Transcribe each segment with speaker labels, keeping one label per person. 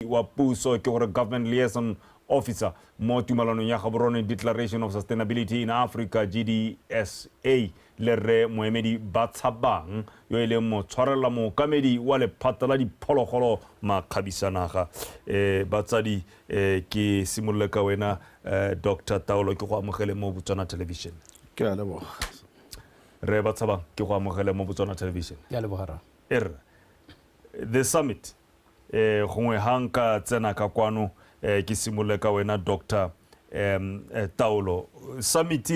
Speaker 1: wa puso ke gore government liaison officer mo tumalanong ya Gaborone Declaration of Sustainability in Africa GDSA le re Moemi Batshabang yo ile mo tshwarela mo kamedi wa le phatala diphologolo makhabisanaga batsadi ke simolle ka wena Dr. Taolo ke go amogele mo Botswana television
Speaker 2: ke a leboga
Speaker 1: re Batshabang ke go amogele mo Botswana television
Speaker 3: ke a leboga
Speaker 1: the summit gongwe hanka tsena ka kwano ke simolle ka wena Dr. Taolo summit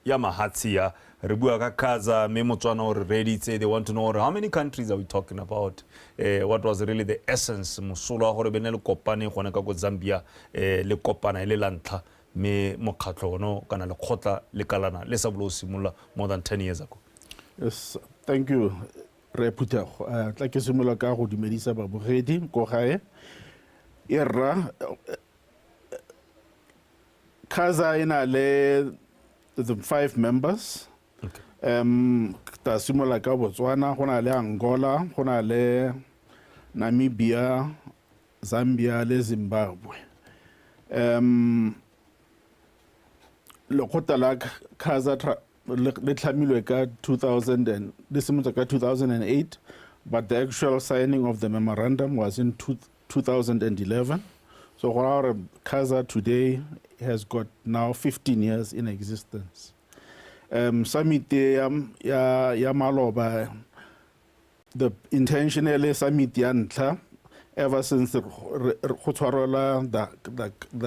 Speaker 1: ya mahatsia re bua ka Kaza me Motswana or ready say they want to know how many countries are we talking about what was really the essence musolo gore bene le kopane gone ka go Zambia le kopana le lantla me mokhatlo no kana le khotla le kalana le sa bolo simula more than 10 years ago.
Speaker 2: Yes, thank you Reputer tla ke simola ka go dumedisa babogedi go gae era Kaza ina le the 5 members.
Speaker 1: Okay.
Speaker 2: Ta simola ka Botswana go na le Angola go na le Namibia Zambia le Zimbabwe. Le kota la Kaza le tlamilwe ka 2008 but the actual signing of the memorandum was in 2011. So our Kaza today has got now 15 years in existence. Summit ya maloba the intentionally summit ya ntla ever since the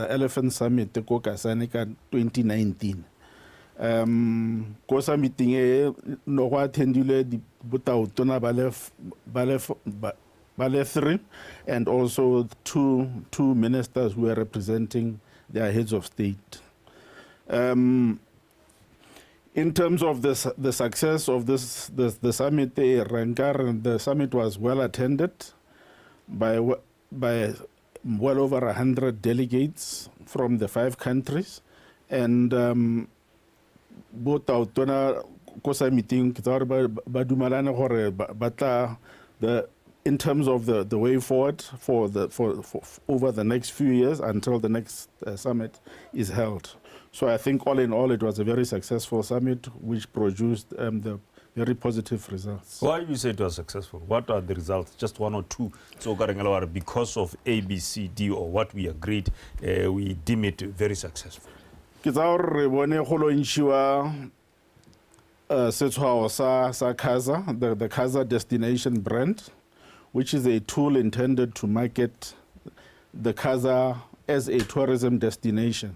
Speaker 2: elephant summit ko Kaza ka 2019. Ko meeting no go attendile di botaotona bale 3 and also two ministers who were representing their heads of state. In terms of the success of the summit, the summit was well attended by well over 100 delegates from the 5 countries, and both autona kosa meeting badumalana gore batla in terms of the way forward for over the next few years until the next summit is held. So I think all in all, it was a very successful summit which produced the very positive results.
Speaker 1: Why you say it was successful? What are the results? Just 1 or 2. So because of A, B, C, D, or what we agreed, we deem it very successful.
Speaker 2: Kaza, the Kaza destination brand, which is a tool intended to market the Kaza as a tourism destination.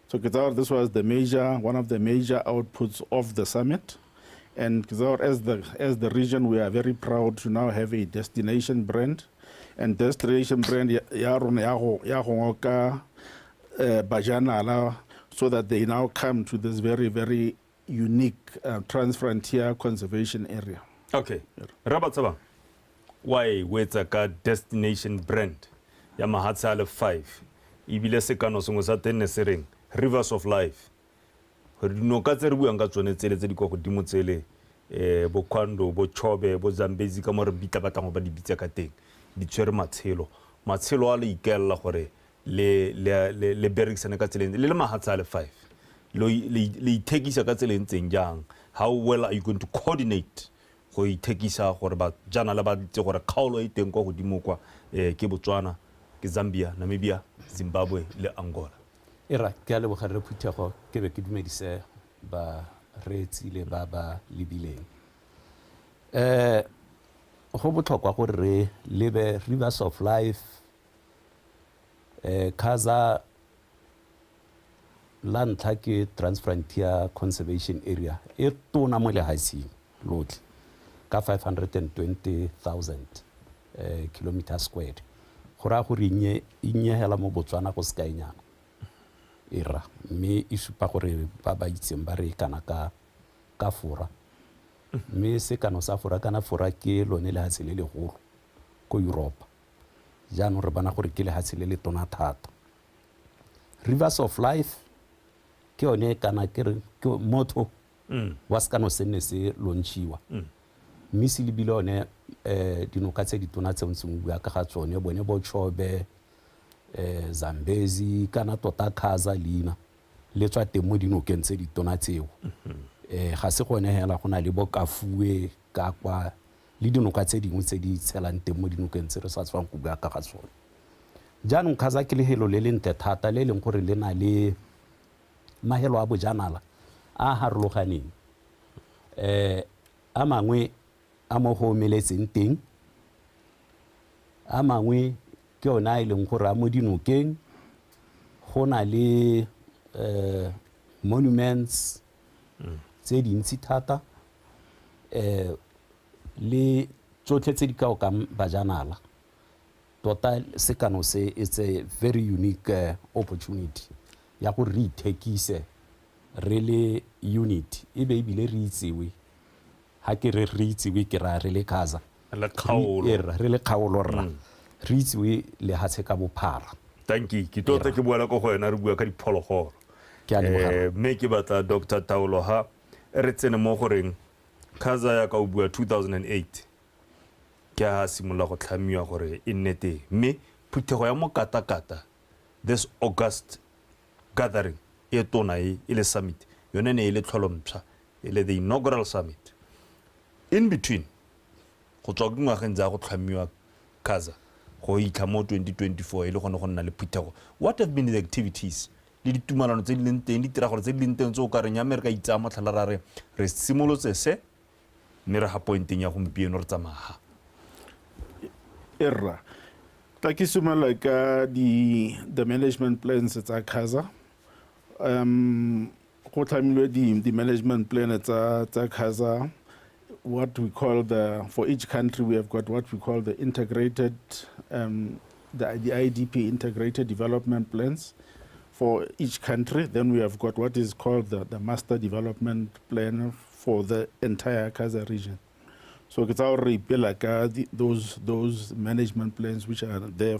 Speaker 2: So this was one of the major outputs of the summit. And as the region, we are very proud to now have a destination brand. And destination brand Bajanala, so that they now come to this very, very unique trans-frontier conservation area.
Speaker 1: Okay. Batshabang, why with a destination brand? Yamahatsale 5. Ibile sekano songo sa tenne sereng. Rivers of life. No ka tse re buang ka tsone tsele tse di go godimo tsele bo Kwando bo Chobe bo Zambezi ka mo re bitla batlang ba di bitsa ka teng di tshwere matshelo a le ikella gore le berekisana ka tseleng le mahatsale 5 le itekisa ka tseleng tseng jang. How well are you going to coordinate go itekisa gore ba jana la ba tse gore kgaolo e teng go godimo kwa ke Botswana ke Zambia Namibia Zimbabwe le Angola.
Speaker 3: Era ke a leboga re phuthego ke be ke dumedise ba retsi le ba lebileng go botlhokwa gore re lebe rivers of life Kaza la ntlha ke Transfrontier Conservation Area e tona mo lehaising lotlhe ka 520,000 kilometers squared go ra gore inyehela mo Botswana go skainyana era me e supa gore ba itseng ba re kana ka fora me se kana sa fora kana fora ke lone le hatse le legolo ko Europe jaanong re bana gore ke le hatse le tona thata. Rivers of life ke one kana ke motho wa skano sene se launchiwa mme se lebile one dinoka tse ditona tse ntseng bua ka ga tsone bone Botshabang Zambezi kana tota Kaza leina le tswa teng mo dinokeng tse ditona tseo ga se gone hela gona le Bokafue ka kwa le dinoka tse dingwe tse di tshelang teng mo dinokeng tse re sa tswang go bua ka ga tsone jaanong Kaza ke lehelo le lente thata le leng gore le na le mahelo a bojanala a harologaneng a mangwe a mo go meletseng teng a mangwe ke ona e leng gore a mo dinokeng go na le monuments tse dintsi thata le tsotlhe tse di ka o kang bajanala tota sekano se it's a very unique opportunity ya go re ithekise re le unit e be ebile re itsewe ha ke re itsewe ke ra re le Kaza
Speaker 1: le kgaolo
Speaker 3: re le kgaolo rra re itsewe le hatshe ka bophara
Speaker 1: thank you ke tota ke bua ka go wena re bua ka diphologolo
Speaker 3: ke a leboga
Speaker 1: me ke batla Dr. Taolo ha re tsene mo goreng Kaza ya ka o bua 2008 ke ha simola go tlhamiwa gore e nnete me phuthego ya mo katakata this August gathering e tona e le summit yone ne ile tlholompša ile the inaugural summit in between go tswa go ngwageng tsa go tlhamiwa Kaza go itla mo 2024 ile gone go nna le phuthego what have been the activities le ditumalano tse di leng teng di tira gore tse di leng teng tse o ka reng ya America itsa motlhala re simolotse se mme re ha pointing ya gompieno re tsamaga
Speaker 2: Erra ta ke simolola ka the management plans tsa Kaza go tlamilwe the management plan tsa Kaza what we call for each country we have got what we call the integrated the IDP integrated development plans for each country. Then we have got what is called the master development plan for the entire Kaza region. So it's already like those management plans which are there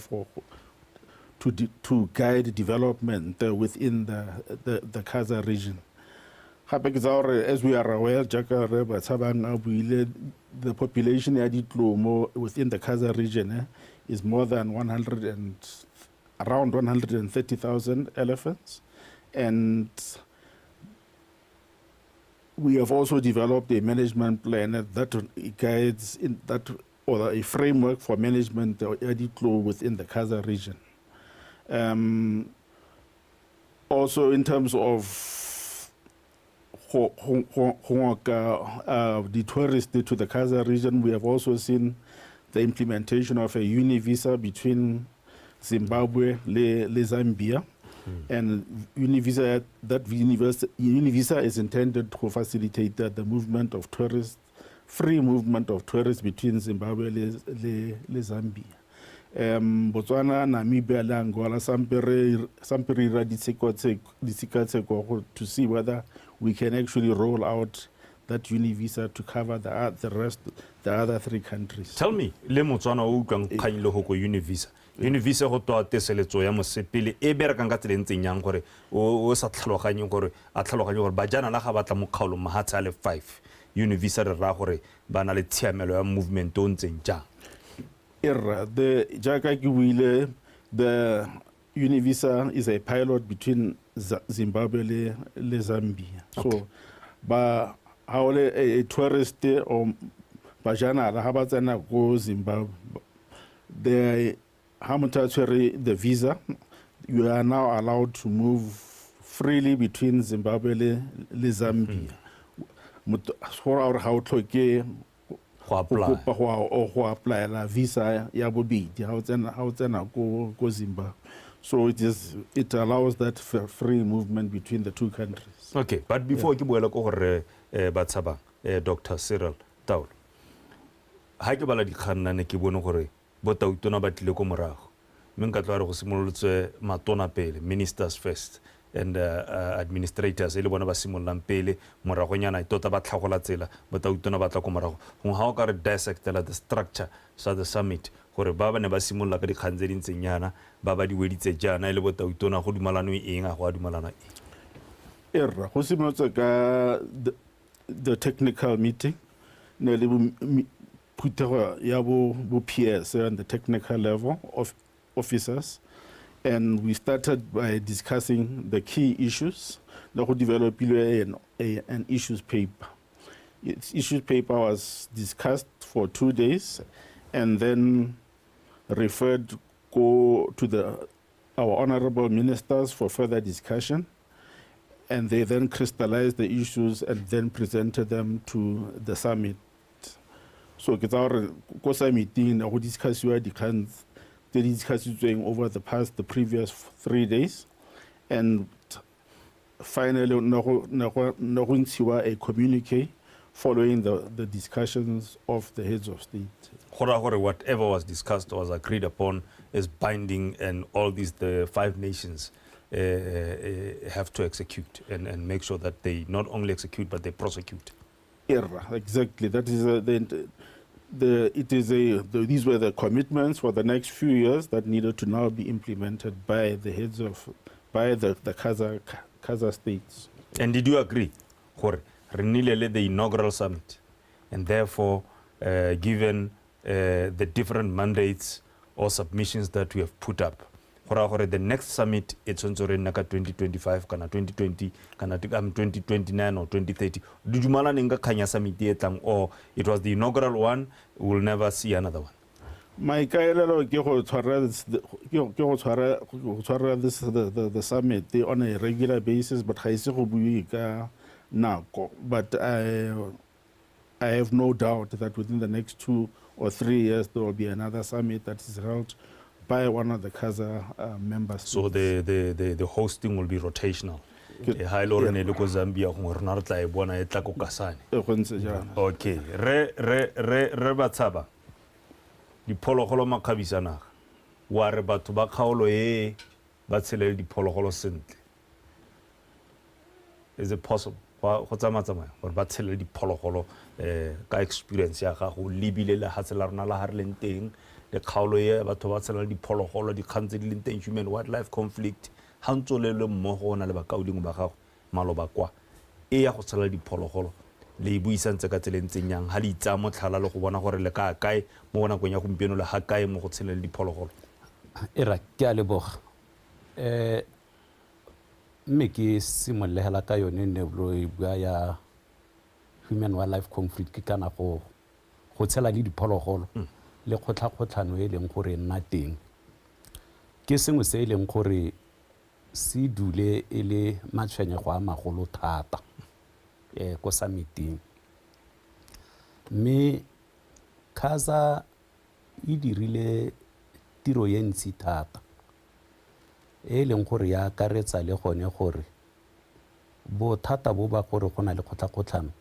Speaker 2: to guide development within the Kaza region. As we are aware, Batshabang, the population within the Kaza region is more than around 130,000 elephants, and we have also developed a management plan that guides or a framework for management within the Kaza region. Also, in terms of the tourists to the Kaza region, we have also seen the implementation of a uni-visa between Zimbabwe and Zambia. And uni-visa is intended to facilitate the movement of tourists, free movement of tourists between Zimbabwe and Zambia. Botswana, Namibia, and Angola, to see whether we can actually roll out that uni-visa to cover the other three countries.
Speaker 1: Tell me, le Botswana o utlwang kgang le go uni-visa. Uni-visa go toa teseletso ya mosepele e berekang ka tsela ntseng yang gore o sa tlhaloganye gore a tlhaloganye gore bajana la ga batla mo kgaolo mahatsa le 5 uni-visa re ra gore ba na le tshiamelo ya movement o ntseng jang.
Speaker 2: The uni-visa is a pilot between Zimbabwe and Zambia. Okay. So, how a tourist or bajana la habatana go Zimbabwe, the visa, you are now allowed to move freely between Zimbabwe and Zambia. For our how to apply la visa ya bobidi how tsena go Zimbabwe. So it allows that free movement between the two countries.
Speaker 1: Okay, but before ke boela go gore Batshabang Dr. Cyril Taolo ha ke bala dikganna ne ke bone gore botautona ba tlile go morago mme nka tla re go simolotswe matona pele ministers first and administrators ele bona ba simollang pele moragonyana tota ba tlhagola tsela botautona ba tla go morago go ha o ka re dissect the structure sa the summit gore ba ne ba simolla ka dikgang tse dintseng yana ba ba di weditse jana ile botautona go dumalano eng a go dumalana
Speaker 2: go simolotse ka the technical meeting ne le phutego ya bo peers on the technical level of officers, and we started by discussing the key issues. The whole develop an issues paper. Its issues paper was discussed for 2 days, and then referred to our honorable ministers for further discussion, and they then crystallized the issues and then presented them to the summit. So ke tsa gore ko summiting go discussiwa dikgang tse di discussitsweng over the previous 3 days, and finally no go ntshiwa a communique following the discussions of the heads of state.
Speaker 1: Whatever was discussed was agreed upon is binding, and all the 5 nations have to execute and make sure that they not only execute but they prosecute.
Speaker 2: Yeah, exactly. That is these were the commitments for the next few years that needed to now be implemented by the heads of the Kaza states.
Speaker 1: And did you agree, the inaugural summit, and therefore given the different mandates or submissions that we have put up, the next summit it's on 2025 kana 2020 kana 2029 or 2030, did you ninga kanya summit etlang, or it was the inaugural one, we will never see another one?
Speaker 2: My kaelelo ke go tshwara the summit on a regular basis, but ga ise go bue ka nako. But I have no doubt that within the next 2 or 3 years there will be another summit that is held by one of the Kaza members.
Speaker 1: So the hosting will be rotational. Zambia okay. Re Batshabang diphologolo makhabisana wa re batho ba kgaolo e ba tshelele diphologolo sentle. Is it possible go tsamatsamaya gore ba tshelele diphologolo ka experience ya gago libile le hatsela rona la harleng teng le kgaolo ye batho ba tshelele diphologolo di khantse di leng teng, human wildlife conflict ha ntso le mmogo ona le bakauding ba gago maloba kwa e ya go tshelele diphologolo le buisantse ka tselentseng yang ha le itsa motlhala le go bona gore le ka kae mo bona go nya gompieno le ha kae mo go tshelele diphologolo.
Speaker 3: Era ke a leboga mme ke simollela ka yone ne bua ya human wildlife conflict ke kana go tshela le diphologolo le kgotlhano e leng gore nna teng ke sengwe se e leng gore se dule e le matshwenyego a magolo thata ko summiting, mme Kaza e dirile tiro ye ntsi thata e leng gore ya akaretsa le gone gore bothata bo ba gore go na le kgotlhano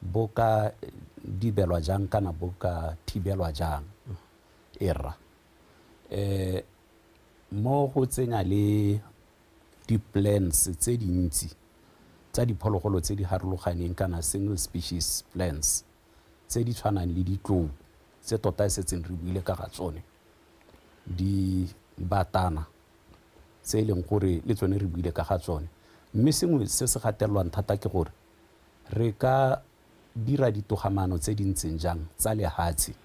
Speaker 3: bo ka dibelwa jang kana bo ka thibelwa jang. Era mo go tsenya le di-plans tse dintsi tsa diphologolo tse di harologaneng kana single species plans tse di tshwanang le ditlou tse tota setseng re buile ka ga tsone, di batana tse e leng gore le tsone re buile ka ga tsone. Mme sengwe se se gatelelwang thata ke gore re ka dira ditogamano tse di ntseng jang tsa lehatshe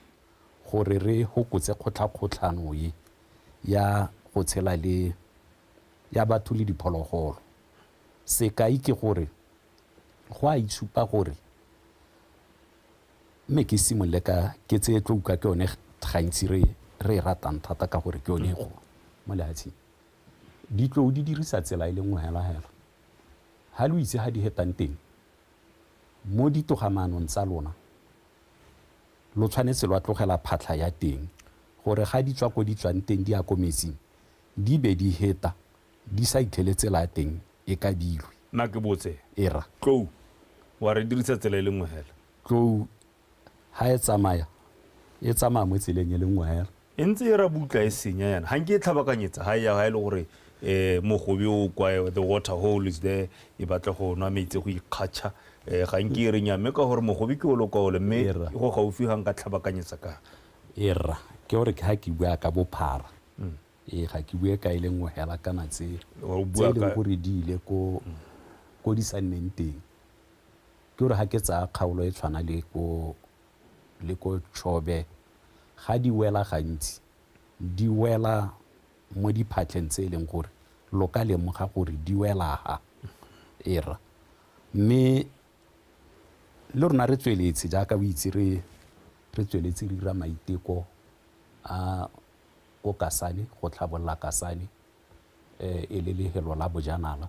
Speaker 3: gore re hokotse kgotlhano ye ya go tshela le ya batho le diphologolo. Sekai ke gore go a itshupa gore mme ke simolole ka ke tse tlo uka ke yone gantsi re ratang thata ka gore ke yone go mo lehatsheng ditlou di dirisa tsela e le nngwe hela ha lo itse ha di hetang teng mo ditogamanong tsa lona lo tshwanetse lo tlogela phatlha ya teng gore ga di tswa ko di tswang teng di ya ko metsing di be di heta di sa itheletsela teng e ka dilwe.
Speaker 1: Na ke botse
Speaker 3: era
Speaker 1: tlou wa re dirisa tsela e le nngwe hela
Speaker 3: tlou ha e tsamaya mo tseleng e le nngwe hela
Speaker 1: e ntse e ra butla e senya yana ha nke e tlhabakanyetsa ha ya ha ile gore mogobe o kwa the water hole is there e batla go nwa metsi go ikgatsha ga nke e re nyame ka gore mogobe ke o lokole mme go gaufi ga nka tlhabakanyetsa ka
Speaker 3: era ke gore ke ha ke bua ka bophara ga ke bue ka e le nngwe hela kana tse leng gore di ile ko di sa nneng teng ke gore ha ke tsa kgaolo e tshwana le ko le ko Chobe ga di wela gantsi di wela mo diphatlheng tse e leng gore lo ka lemoga gore di wela ha era mme le rona re tsweletse jaaka o itse re tsweletse re dira maiteko a ko Kasane go tlhabolola Kasane e le lehelo la bojanala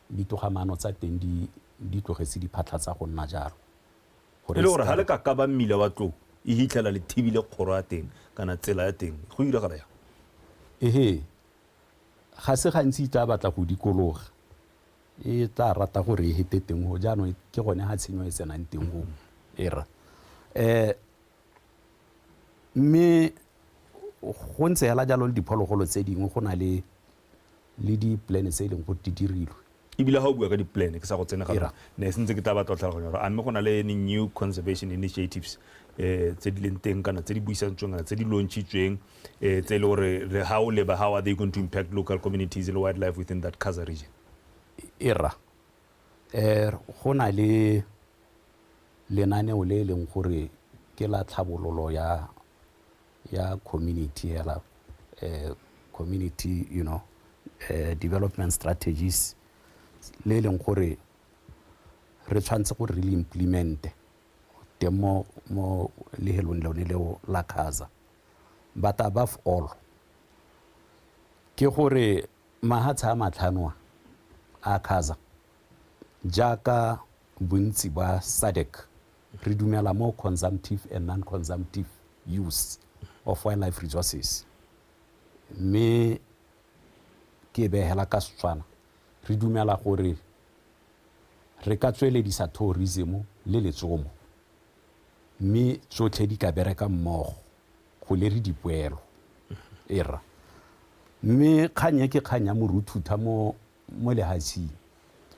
Speaker 3: ditogamano tsa teng di tlogetse diphatlha tsa go nna jalo
Speaker 1: e le gore ga le ka ba mmila wa tlou e hitlhela le thibile kgoro ya teng kana tsela ya teng go diragala yang
Speaker 3: ehe ga se gantsi tla batla go dikologa e tla rata gore e hete teng go jaanong ke gone ga tshenyo e tsenang teng go era mme go ntse hela jalo le diphologolo tse dingwe go na le di-plan tse e leng go di dirilwe
Speaker 1: ebile ga o bua ka di-plan ke sa go tsenegala ne sentse ke tla batla tlhaloganya gore a mme go na le new conservation initiatives tse di leng teng kana tse di buisantsweng kana tse di launchitsweng tse e le gore ga o leba how are they going to impact local communities and wildlife within that Kaza region
Speaker 3: era go na le lenaneo le e leng gore ke la tlhabololo ya community hela community development strategies le leng gore re tshwantse gore re le implemente teng mo lehelong lone leo la Kaza but above all ke gore mahatsha a matlhano a Kaza jaaka bontsi ba SADC re dumela mo consumptive and non-consumptive use of wildlife resources mme ke behela ka Setswana re dumela gore re ka tsweledisa tourism le letsomo mme tsotlhe di ka bereka mmogo go le re dipoelo era mme kganya ke kganya moruthuta mo lehatsing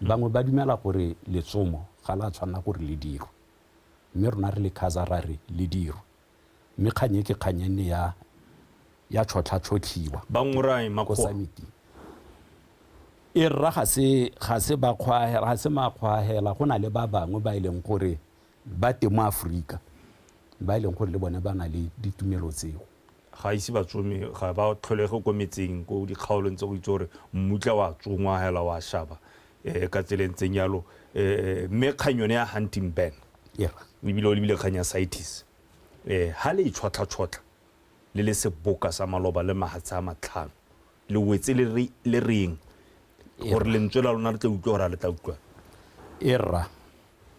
Speaker 3: bangwe ba dumela gore letsomo ga la tshwana gore le diro mme rona re le Kaza ra re le diro mme kganya ke kganya ne ya tšhotlha-tšhotlhiwa
Speaker 1: bangwe makgowa
Speaker 3: e rra ga se makgwahela go na le ba bangwe ba e leng gore ba teng mo Aforika ba e leng gore le bone ba na le ditumelo tseo
Speaker 1: ga ise batsomi ga ba tlholege ko metseng ko dikgaolong tse go itse gore mmutla wa tsongwa hela wa shaba ka tselentseng yalo mme kgang yone ya hunting ban ebile kgang ya CITES ha le itšhotlha-tšhotlha le le seboka sa maloba le mahatsa a matlhano le wetse le reng gore lentswe la lona le tla utlwa gore a le tla utlwa
Speaker 3: era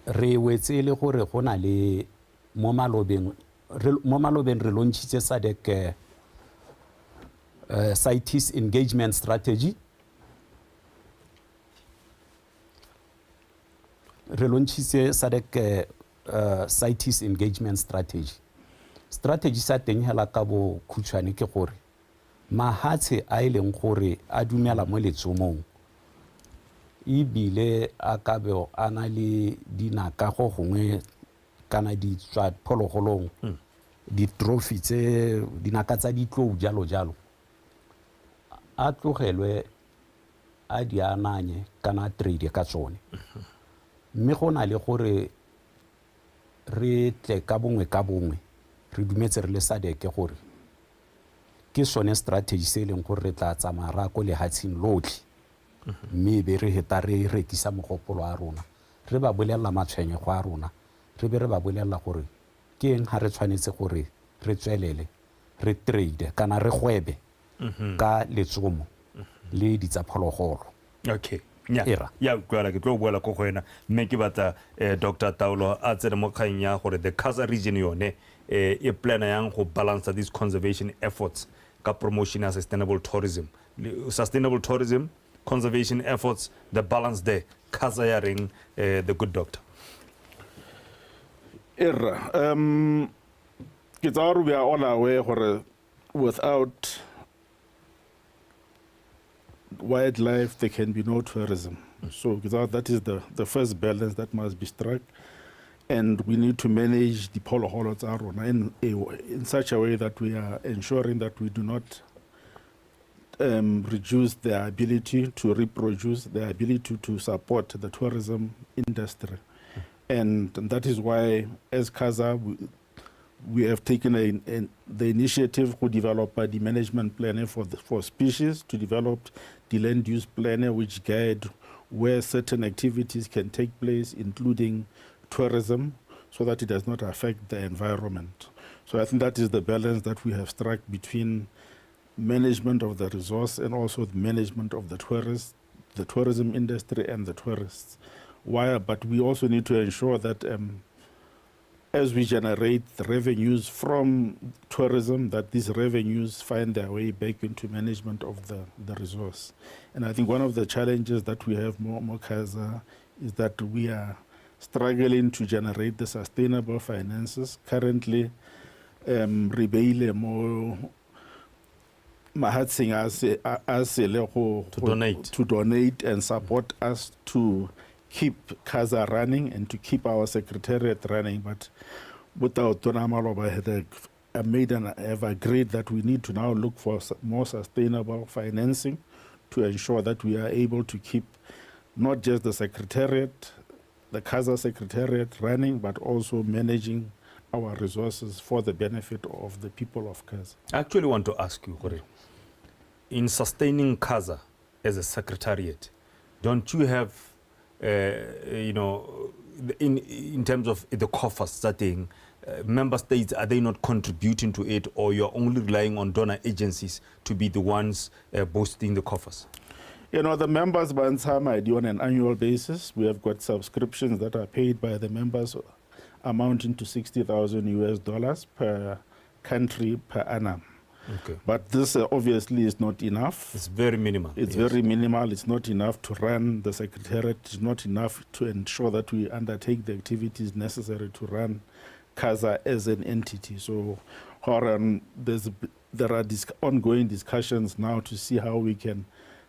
Speaker 3: re wetse le gore go na le mo malobeng re launchitse SADC CITES engagement strategy re launchitse SADC CITES engagement strategy sa teng hela ka bo khutshwane ke gore mahatshe a e leng gore a dumela mo letsomong ebile a ka be a na le dinaka go gongwe kana di tswa phologolong di-trophy tse dinaka tsa ditlou jalo a tlogelwe a di ananye kana trade ka tsone mme go na le gore re tle ka bongwe re dumetse re le SADC gore ke sone strategy se leng gore re tla tsamaya ra ko lehatsheng lotlhe mme be re heta re rekisa mogopolo a rona re ba bolelela matshwenyego a rona re be re ba bolelela gore ke eng ha re tshwanetse gore re tswelele re trade kana re gwebe ka letsomo le ditsaphologolo
Speaker 1: okay ya utlwala ke tlo boela go gwena mme ke batla Dr. Taolo a tsene mo kgang ya gore the Kaza region yone e plana yang go balance these conservation efforts ka promotion ya sustainable tourism conservation efforts the balance there Kaza ya reng the good doctor
Speaker 2: era ke tsa gore we are all aware gore without wildlife there can be no tourism so that is the first balance that must be struck and we need to manage the phologolo tsa rona in such a way that we are ensuring that we do not reduce their ability to reproduce, their ability to support the tourism industry. And that is why, as Kaza, we have taken the initiative to develop the management plan for species, to develop the land use plan which guide where certain activities can take place, including tourism, so that it does not affect the environment. So I think that is the balance that we have struck between management of the resource and also the management of the tourism industry and the tourists. But we also need to ensure that as we generate the revenues from tourism, that these revenues find their way back into management of the resource. And I think one of the challenges that we have more Kaza is that we are struggling to generate the sustainable finances. Currently, Ribeile more mahatsing to donate and support us to keep Kaza running and to keep our secretariat running. But without Tonamaloba have agreed that we need to now look for more sustainable financing to ensure that we are able to keep not just the secretariat, the Kaza secretariat running, but also managing our resources for the benefit of the people of Kaza.
Speaker 1: I actually want to ask you, Kore, in sustaining Kaza as a secretariat, don't you have, in terms of the coffers setting, member states, are they not contributing to it, or you're only relying on donor agencies to be the ones boosting the coffers?
Speaker 2: The members do on an annual basis. We have got subscriptions that are paid by the members amounting to $60,000 per country per annum.
Speaker 1: Okay.
Speaker 2: But this obviously is not enough.
Speaker 1: It's very minimal.
Speaker 2: It's very minimal. It's not enough to run the secretariat. It's not enough to ensure that we undertake the activities necessary to run Kaza as an entity. So there are ongoing discussions now to see how we can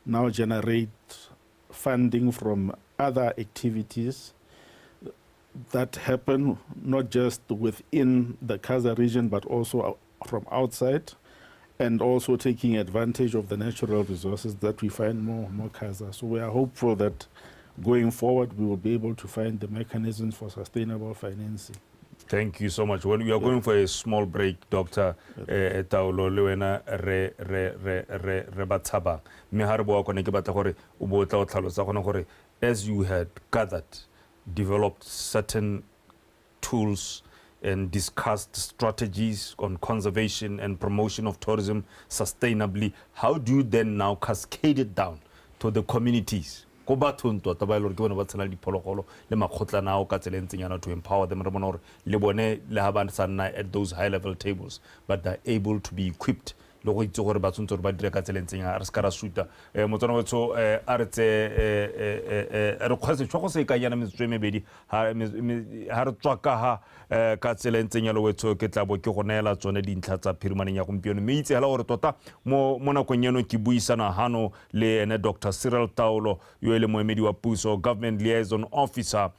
Speaker 2: now generate funding from other activities that happen not just within the Kaza region, but also from outside, and also taking advantage of the natural resources that we find more Kaza. So we are hopeful that going forward we will be able to find the mechanisms for sustainable financing.
Speaker 1: Thank you so much. Well, we are going for a small break, Dr. Taolo Lewena re Batshabang. As you had gathered, developed certain tools and discussed strategies on conservation and promotion of tourism sustainably, how do you then now cascade it down to the communities? To empower them at those high-level tables, but they're able to be equipped. Ka tsela ntseng ya lowetso ke tla bo ke go neela tsone dintlha tsa phirimaneng ya gompieno mme itse hela gore tota mo nakong eno ke buisana hano le ene Dr. Cyril Taolo yo ele moemedi wa puso, government liaison officer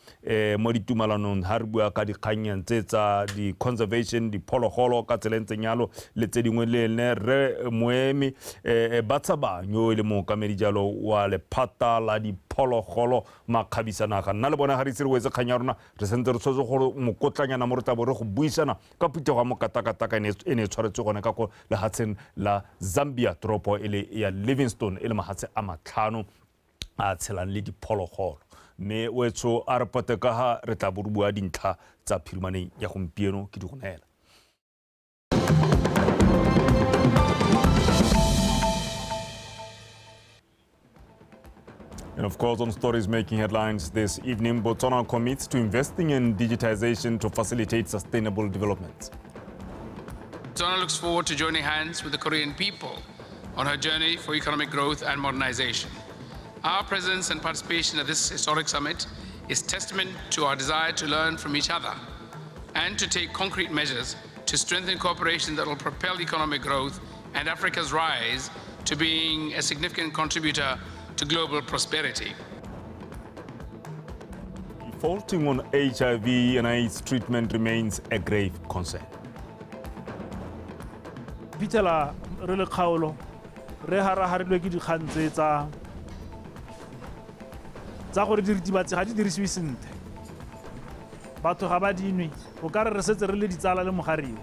Speaker 1: mo ditumalanong ha re bua ka dikganyang tsa di conservation di phologolo ka tsela ntseng yalo le tse dingwe le ne re Moemi Batshabang yo ele mo kamedi jalo wa le phata la di phologolo makhabisana ga nna le bona ha re tsere wetse khanya rona re sentse re tshotse go mokotlanya na morata bore go buisana ka putego mo katakataka ene tshwaretse gone ka go lehatsheng la Zambia tropo ele ya Livingstone ele mahatse a matlhano a tshelang le diphologolo mme wetso a re pote ka ha re tla bua dintlha tsa phirimaneng ya gompieno ke di gonela. And of course, on stories making headlines this evening, Botswana commits to investing in digitization to facilitate sustainable development.
Speaker 4: Botswana looks forward to joining hands with the Korean people on her journey for economic growth and modernization. Our presence and participation at this historic summit is testament to our desire to learn from each other and to take concrete measures to strengthen cooperation that will propel economic growth and Africa's rise to being a significant contributor to global prosperity.
Speaker 1: Defaulting on HIV and AIDS treatment remains a grave concern.
Speaker 5: Pitela re le kgaolo re haraharilwe ke dikgang tsa gore diritibatsi ga di dirisiwe sentle batho ga ba dinwe o ka re setse re le ditsala le mogariwa.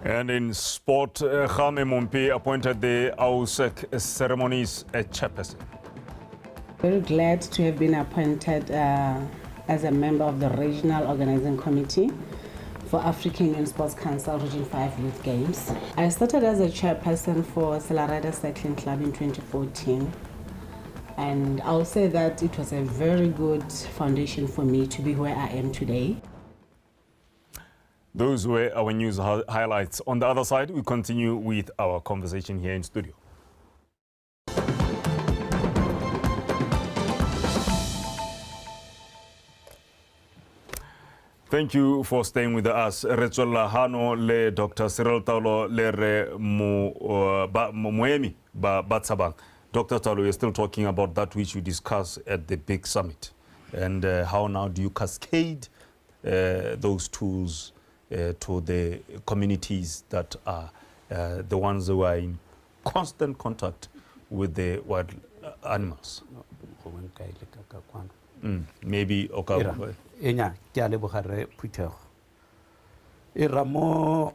Speaker 1: And in sport, Khame Mompi appointed the AUSEC ceremonies chairperson.
Speaker 6: Very glad to have been appointed as a member of the Regional Organizing Committee for African Union Sports Council Region 5 Youth Games. I started as a chairperson for Selarada Cycling Club in 2014. And I'll say that it was a very good foundation for me to be where I am today.
Speaker 1: Those were our news highlights. On the other side, we continue with our conversation here in studio. Thank you for staying with us. Retswella Hano le Dr. Cyril Taolo le re Moemi Batshabang. Dr. Taolo, you're still talking about that which you discussed at the big summit. And how now do you cascade those tools to the communities that are the ones who are in constant contact with the wild animals? Maybe
Speaker 3: enya ke a lebogare Phuthego ra mo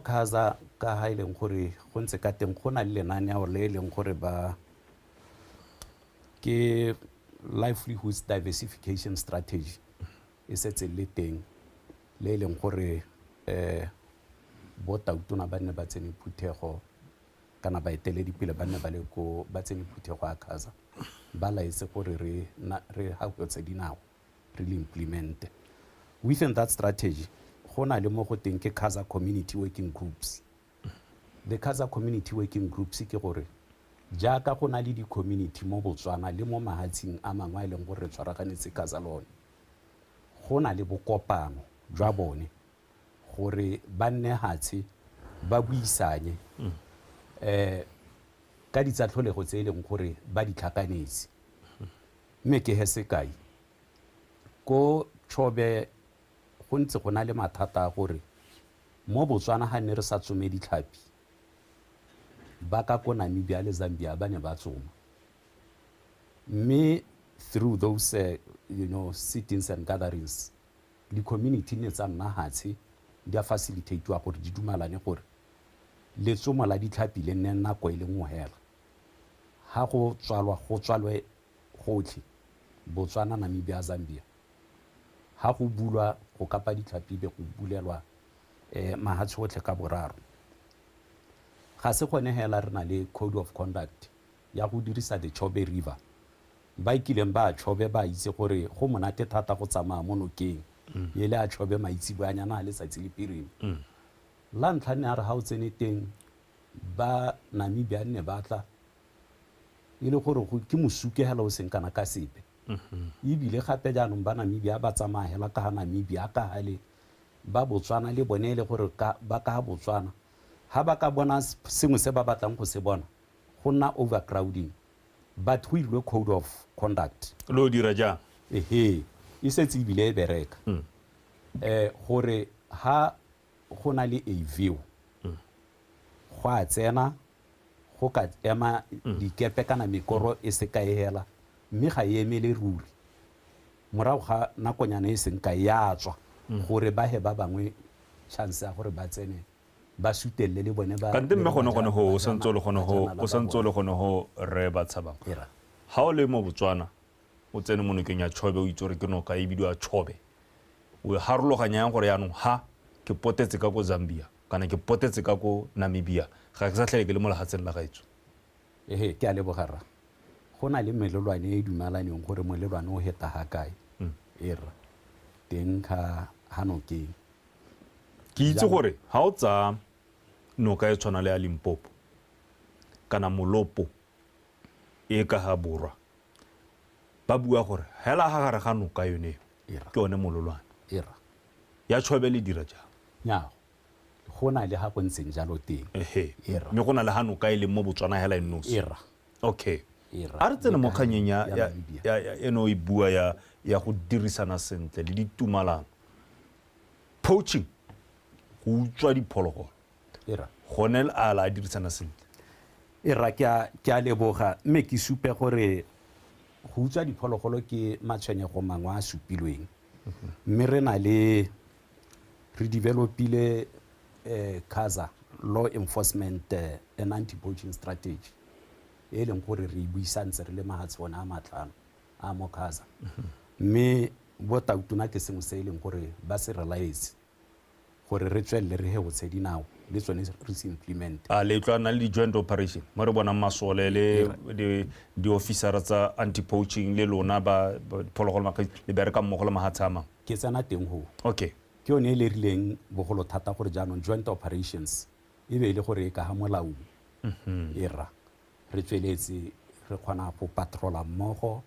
Speaker 3: Kaza ka ha ileng gore go ntse ka teng go na le lenaneo le leng gore ba ke livelihoods diversification strategy e setse le teng le leng gore bo tautona ba nne ba tsene Phuthego kana ba eteledi pele ba nne ba le ko ba tsene Phuthego a Kaza ba la etse gore re ha go tse dinawo really implement. Within that strategy, hona le mo go teng ke Kaza community working groups. The Kaza community working groups ke gore jaaka go na le di community mo Botswana le mo mahatsing a mangwe a leng gore tshwaraganetse Kaza lone. Gona le bokopano jwa bone gore ba nne hatsi ba buisanye ka ditsatlholego tse leng gore ba di tlhakanetse. Mme ke hesekai ko chobe go ntse go na le mathata gore mo Botswana ha ne re sa tsome ditlhapi ba ka ko Namibia le Zambia ba ne ba tsoma. Mme through those sittings and gatherings the community ne tsa nna hatsi di a facilitate wa gore di dumalane gore le tsoma la ditlhapi le nne nna ko ile ngwe hela ha go tswalwe gotlhe Botswana, Namibia, Zambia. Ha go bulwa go kapa ditlhapi be go bulelwa mahatshe otlhe ka boraro. Ga se gone hela re na le code of conduct ya go dirisa the Chobe River. Ba ikileng ba Chobe ba itse gore go monate thata go tsamaya mo nokeng. Yele a Chobe maitsi boanyana le sa tsile pireng. La ntlha ne a re ha o tsene teng ba Namibia ne batla ile gore go ke mosuke hela o seng kana ka sepe. Ibile gape jaanong ba Namibia ba tsamaya hela ka Namibia ka hale ba Botswana le bone le gore ba ka Botswana ha ba ka bona sengwe se ba batlang go se bona go nna overcrowding but we will code of conduct
Speaker 1: lo dira ja
Speaker 3: e setse ibile e bereka gore ha go na le a view go a tsena go ka ema dikepe kana mekoro e se ka hela mme ga emele ruri morago ga nakonyana e seng ka ya tswa gore ba he ba bangwe chance ya gore ba tsene ba sutelle le bone ba
Speaker 1: kante mme gone ho o santsole gone ho re Batshabang ha o le mo Botswana o tsene mo nokeng ya Chobe o itse re ke no ka e bidiwa Chobe o harologanya gore yanong ha ke potetse ka go Zambia kana ke potetse ka go Namibia ga ke sa tlhele ke le mo lehatseng la gaetso
Speaker 3: ke a lebogara go na le melelwane e dumalaneng gore molelwane o heta ha kae era teng ka hanokeng
Speaker 1: ke itse gore ha o tsa noka e tshwana le ya Limpopo kana Molopo e ka ha Borwa ba bua gore hela ha gare ga noka yone ke one mololwane
Speaker 3: era
Speaker 1: ya Chobe le dira ja
Speaker 3: nya go na le ha go ntseng jalo teng
Speaker 1: era me go na le ha noka e le mo Botswana hela enosi
Speaker 3: era
Speaker 1: okay a re tsene mo kganyeng ya eno e bua ya go dirisana sentle le ditumalano poaching go utswa diphologolo gone a la dirisana sentle
Speaker 3: era ke a leboga mme ke supe gore go utswa diphologolo ke matshwenyego mangwe a supilweng mme re na le re developile Kaza law enforcement and anti-poaching strategy e leng gore re buisantse re le mahatsi bona a matlano a mo Kaza mme bo tautuna ke sengwe se e leng gore ba se realize gore re tswelle re he go tse dinao le tsone re se implement
Speaker 1: a le tlwana le joint operation mo re bona masole le di officers tsa anti-poaching le lona ba phologolo makgetsi le bereka mmogo le mahatsi a mangwe
Speaker 3: ke tsena teng ho
Speaker 1: okay
Speaker 3: ke yone e le rileng bogolo thata gore jaanong joint operations e be le gore ka ha molao era re tsweletse re kgona go patrola mmogo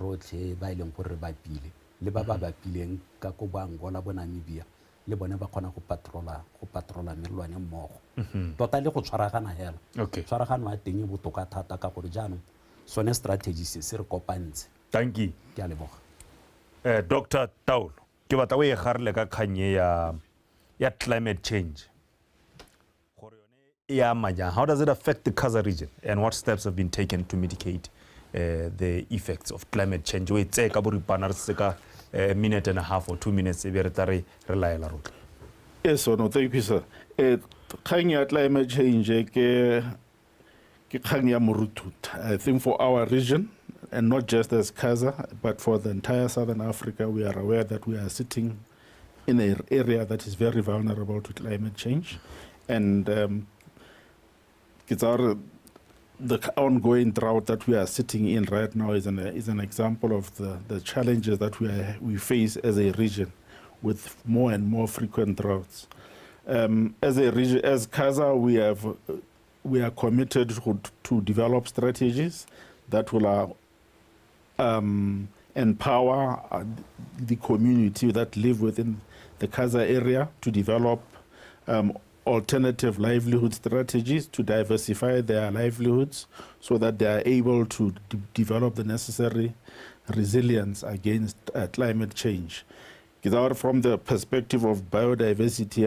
Speaker 3: rotlhe ba ileng gore ba pile le ba ba bapileng ka ko ba Angola bo Namibia le bone ba kgona go patrola merlwane mmogo tota le go tshwaragana hela
Speaker 1: okay
Speaker 3: tshwaragano a teng e botoka thata ka gore jaanong sone strategy se re kopantse
Speaker 1: thank you
Speaker 3: ke a leboga
Speaker 1: Dr. Taolo ke batla o e garele ka khanye ya climate change gore yone e amanya how does it affect the Kaza region and what steps have been taken to mitigate the effects of climate change we tse ka boripana re se ka a minute and a half or 2 minutes e be re tare re laela rotla
Speaker 2: Yes, no, thank you, sir. Kgang ya climate change ke kgang ya morutut. I think for our region, and not just as Kaza, but for the entire Southern Africa, we are aware that we are sitting in an area that is very vulnerable to climate change. And the ongoing drought that we are sitting in right now is an example of the challenges that we face as a region, with more and more frequent droughts. As a region, as Kaza, we are committed to develop strategies that will empower the community that live within the Kaza area to develop alternative livelihood strategies to diversify their livelihoods so that they are able to develop the necessary resilience against climate change. From the perspective of biodiversity,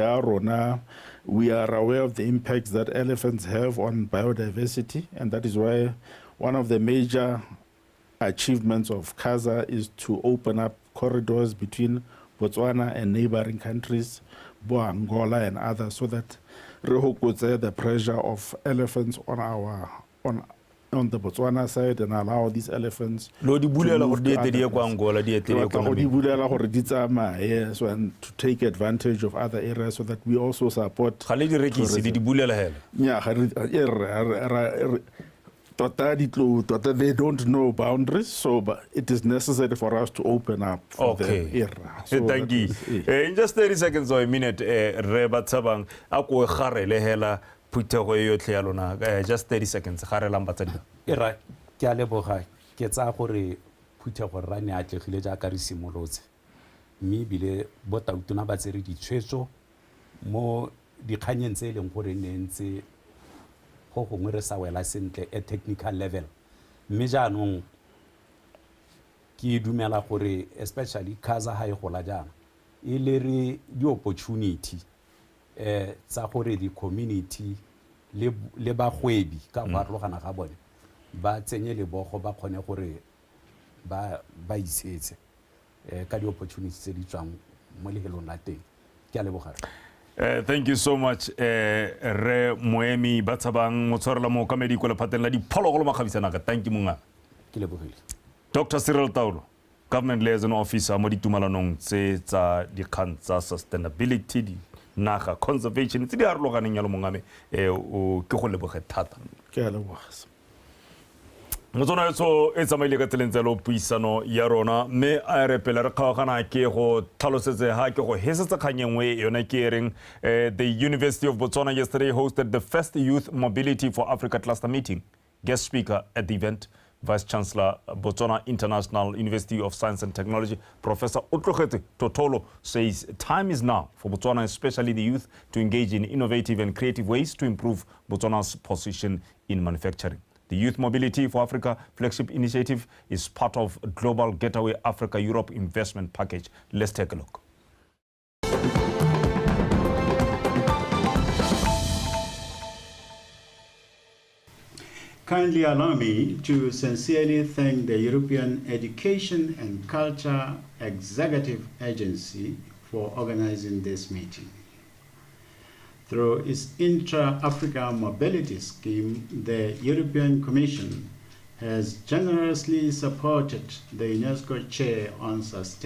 Speaker 2: we are aware of the impacts that elephants have on biodiversity, and that is why one of the major achievements of Kaza is to open up corridors between Botswana and neighboring countries, Angola and others, so that the pressure of elephants on the Botswana side and allow these elephants
Speaker 1: lo di bulela gore di
Speaker 2: to
Speaker 1: kwa Angola di etere kwa
Speaker 2: yes, and to take advantage of other areas so that we also support
Speaker 1: khale di rekisi di bulela hela
Speaker 2: they don't know boundaries, so it is necessary for us to open up for the area. So
Speaker 1: thank you. In just 30 seconds or a minute, re Batshabang a ko garele hela phutego e yotlhe ya lona just 30 seconds gare lambatsadi
Speaker 3: era ke a leboga ke tsa gore phutego ra ne a tlegile ja ka re simolotse mme bile bo tautuna ba tsere ditshwetso mo dikganyeng tse leng gore ne ntse go gongwe re sa wela sentle a technical level mme jaanong ke dumela gore especially Kaza ha e gola jana e le re di opportunity tsa gore di community le bagwebi ka ba rogana ga bone ba tsenye le bogo ba kgone gore ba isetse ka di opportunities tse di tswang mo lehelong la teng ke a lebogare.
Speaker 1: Thank you so much re Moemi Batshabang motshwarela mo kamedi ko lephateng la diphologolo magabisana ka thank you monga
Speaker 3: ke lebogile.
Speaker 1: Dr. Cyril Taolo, Government Liason Officer mo ditumalanong tse tsa dikgang tsa sustainability naga conservation tse di arologaneng ya lo mongame o ke go leboge thata
Speaker 2: ke a leboga
Speaker 1: motsona etso e tsamaile ka tseleng tsa lo puisano ya rona mme a re pele re kgaogana ke go tlhalosetse ha ke go hesetsa kganyengwe yona ke reng the University of Botswana yesterday hosted the first Youth Mobility for Africa cluster meeting. Guest speaker at the event, Vice Chancellor, Botswana International University of Science and Technology, Professor Taolo, says time is now for Botswana, especially the youth, to engage in innovative and creative ways to improve Botswana's position in manufacturing. The Youth Mobility for Africa flagship initiative is part of Global Getaway Africa-Europe investment package. Let's take a look.
Speaker 7: Kindly allow me to sincerely thank the European Education and Culture Executive Agency for organizing this meeting. Through its Intra-Africa Mobility Scheme, the European Commission has generously supported the UNESCO Chair on Sustainability